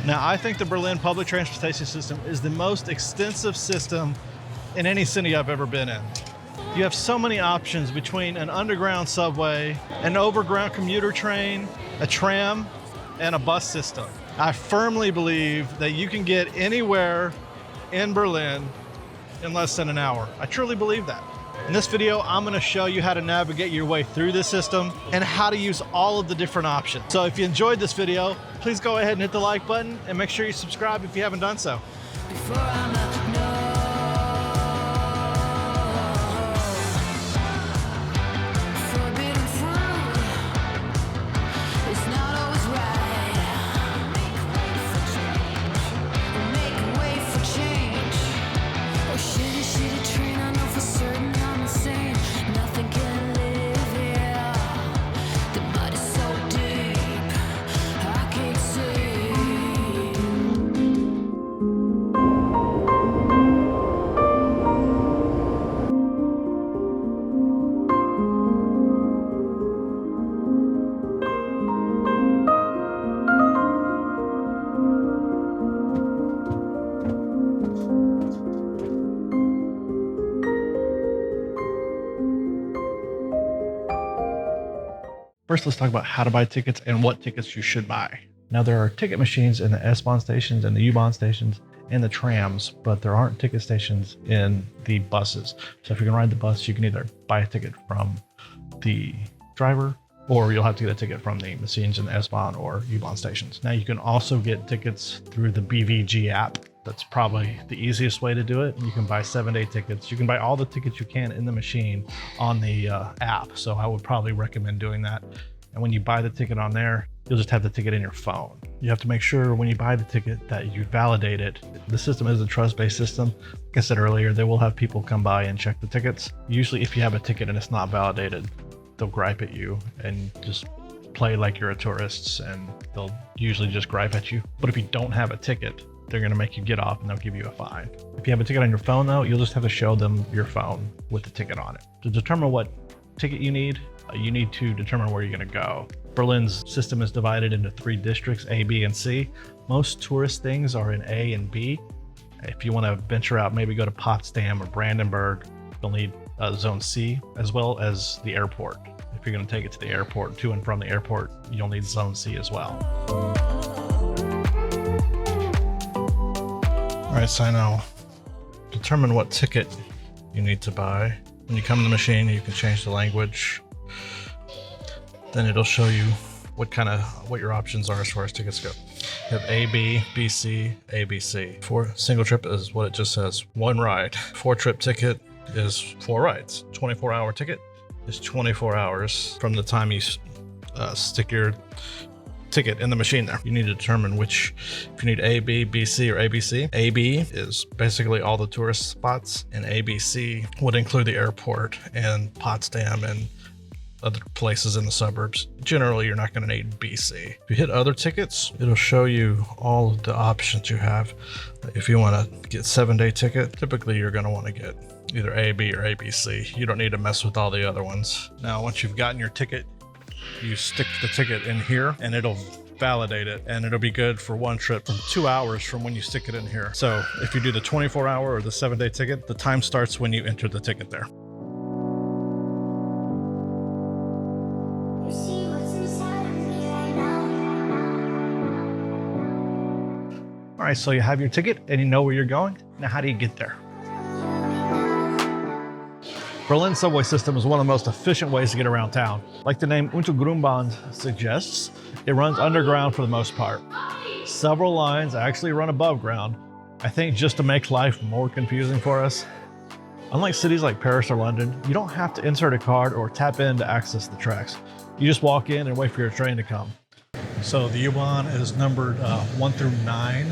Now, I think the Berlin public transportation system is the most extensive system in any city I've ever been in. You have so many options between an underground subway, an overground commuter train, a tram, and a bus system. I firmly believe that you can get anywhere in Berlin in less than an hour. I truly believe that. In this video, I'm going to show you how to navigate your way through this system and how to use all of the different options. So if you enjoyed this video, please go ahead and hit the like button and make sure you subscribe if you haven't done so. First, let's talk about how to buy tickets and what tickets you should buy. Now, there are ticket machines in the S-Bahn stations and the U-Bahn stations and the trams, but there aren't ticket stations in the buses. So if you're gonna ride the bus, you can either buy a ticket from the driver, or you'll have to get a ticket from the machines in the S-Bahn or U-Bahn stations. Now, you can also get tickets through the BVG app. That's probably the easiest way to do it. You can buy 7-day tickets. You can buy all the tickets you can in the machine on the app. So I would probably recommend doing that. And when you buy the ticket on there, you'll just have the ticket in your phone. You have to make sure when you buy the ticket that you validate it. The system is a trust-based system. Like I said earlier, they will have people come by and check the tickets. Usually if you have a ticket and it's not validated, they'll gripe at you and just play like you're a tourist, and they'll usually just gripe at you. But if you don't have a ticket, they're gonna make you get off and they'll give you a fine. If you have a ticket on your phone though, you'll just have to show them your phone with the ticket on it. To determine what ticket you need to determine where you're gonna go. Berlin's system is divided into 3 districts, A, B, and C. Most tourist things are in A and B. If you wanna venture out, maybe go to Potsdam or Brandenburg, you'll need Zone C, as well as the airport. If you're gonna take it to the airport, to and from the airport, you'll need Zone C as well. All right, so now determine what ticket you need to buy. When you come to the machine, you can change the language. Then it'll show you what your options are as far as tickets go. You have A, B, BC, ABC. For single trip is what it just says, 1 ride. 4-trip ticket is 4 rides. 24-hour ticket is 24 hours from the time you stick your ticket in the machine there. You need to determine if you need A, B, BC, or ABC. AB is basically all the tourist spots, and ABC would include the airport and Potsdam and other places in the suburbs. Generally, you're not going to need BC. If you hit other tickets, it'll show you all of the options you have. If you want to get 7-day ticket, typically you're going to want to get either A, B, or ABC. You don't need to mess with all the other ones. Now, once you've gotten your ticket, you stick the ticket in here and it'll validate it, and it'll be good for 1 trip from 2 hours from when you stick it in here. So if you do the 24-hour or the 7-day ticket, the time starts when you enter the ticket there. All right, so you have your ticket and you know where you're going. Now, how do you get there? Berlin's subway system is one of the most efficient ways to get around town. Like the name Untergrundbahn suggests, it runs underground for the most part. Several lines actually run above ground, I think just to make life more confusing for us. Unlike cities like Paris or London, you don't have to insert a card or tap in to access the tracks. You just walk in and wait for your train to come. So the U-Bahn is numbered 1 through 9.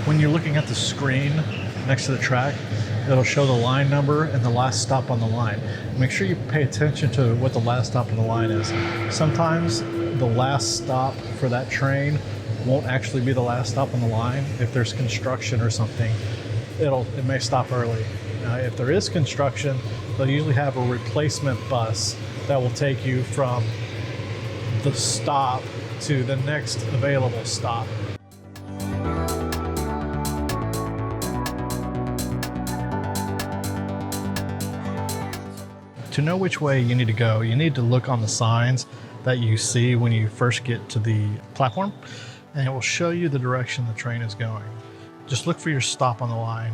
When you're looking at the screen next to the track, it'll show the line number and the last stop on the line. Make sure you pay attention to what the last stop on the line is. Sometimes the last stop for that train won't actually be the last stop on the line. If there's construction or something, it may stop early. If there is construction, they'll usually have a replacement bus that will take you from the stop to the next available stop. To know which way you need to go, you need to look on the signs that you see when you first get to the platform, and it will show you the direction the train is going. Just look for your stop on the line.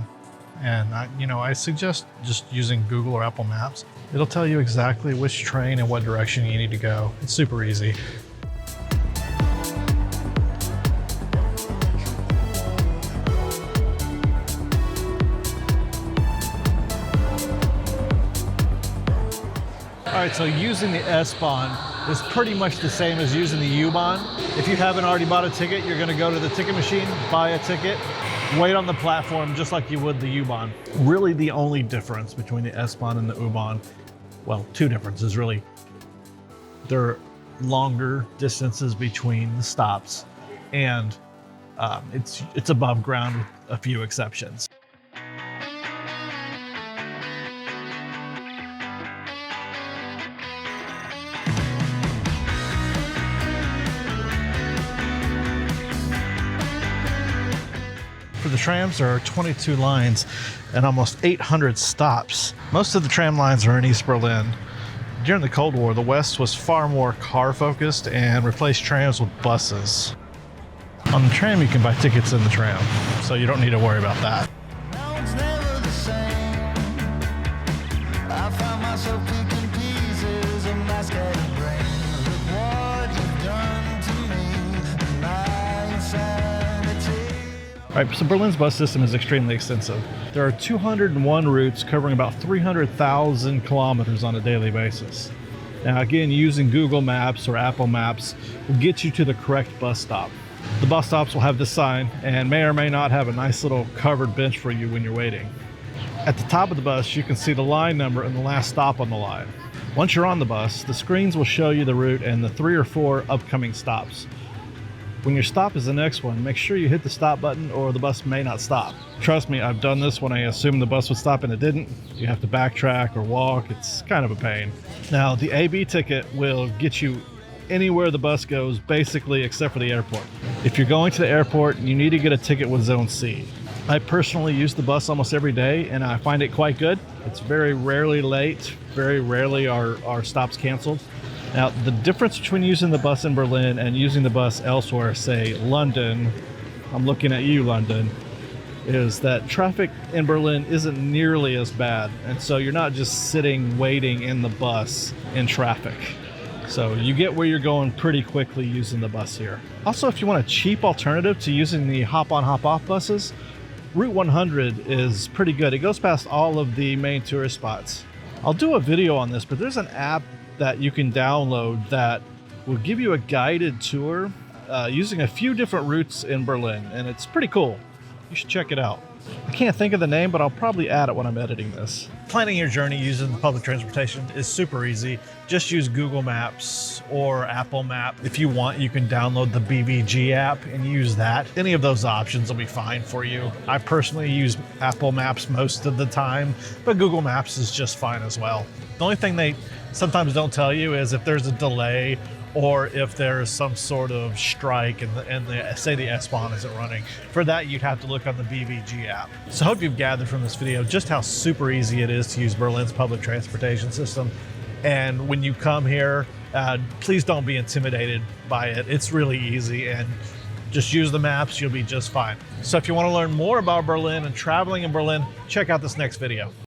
And I suggest just using Google or Apple Maps. It'll tell you exactly which train and what direction you need to go. It's super easy. All right, so using the S-Bahn is pretty much the same as using the U-Bahn. If you haven't already bought a ticket, you're gonna go to the ticket machine, buy a ticket, wait on the platform just like you would the U-Bahn. Really the only difference between the S-Bahn and the U-Bahn, well, two differences really. There are longer distances between the stops, and it's above ground with a few exceptions. For the trams, there are 22 lines and almost 800 stops. Most of the tram lines are in East Berlin. During the Cold War, the West was far more car-focused and replaced trams with buses. On the tram, you can buy tickets in the tram, so you don't need to worry about that. Now it's never the same. I found myself picking pieces of my scattered brain. Look what you've done to me, my insanity. All right, so Berlin's bus system is extremely extensive. There are 201 routes covering about 300,000 kilometers on a daily basis. Now again, using Google Maps or Apple Maps will get you to the correct bus stop. The bus stops will have this sign and may or may not have a nice little covered bench for you when you're waiting. At the top of the bus, you can see the line number and the last stop on the line. Once you're on the bus, the screens will show you the route and the 3 or 4 upcoming stops. When your stop is the next one, make sure you hit the stop button or the bus may not stop. Trust me, I've done this when I assumed the bus would stop and it didn't. You have to backtrack or walk. It's kind of a pain. Now, the AB ticket will get you anywhere the bus goes, basically except for the airport. If you're going to the airport, you need to get a ticket with Zone C. I personally use the bus almost every day and I find it quite good. It's very rarely late. Very rarely are stops canceled. Now, the difference between using the bus in Berlin and using the bus elsewhere, say London, I'm looking at you, London, is that traffic in Berlin isn't nearly as bad. And so you're not just sitting waiting in the bus in traffic. So you get where you're going pretty quickly using the bus here. Also, if you want a cheap alternative to using the hop-on, hop-off buses, Route 100 is pretty good. It goes past all of the main tourist spots. I'll do a video on this, but there's an app that you can download that will give you a guided tour using a few different routes in Berlin, and it's pretty cool. You should check it out. I can't think of the name, but I'll probably add it when I'm editing this. Planning your journey using public transportation is super easy. Just use Google Maps or Apple Map. If you want, you can download the BBG app and use that. Any of those options will be fine for you. I personally use Apple Maps most of the time, but Google Maps is just fine as well. The only thing they sometimes don't tell you is if there's a delay or if there's some sort of strike and say the S-Bahn isn't running. For that, you'd have to look on the BBG app. So I hope you've gathered from this video just how super easy it is to use Berlin's public transportation system. And when you come here, please don't be intimidated by it. It's really easy, and just use the maps, you'll be just fine. So if you want to learn more about Berlin and traveling in Berlin, check out this next video.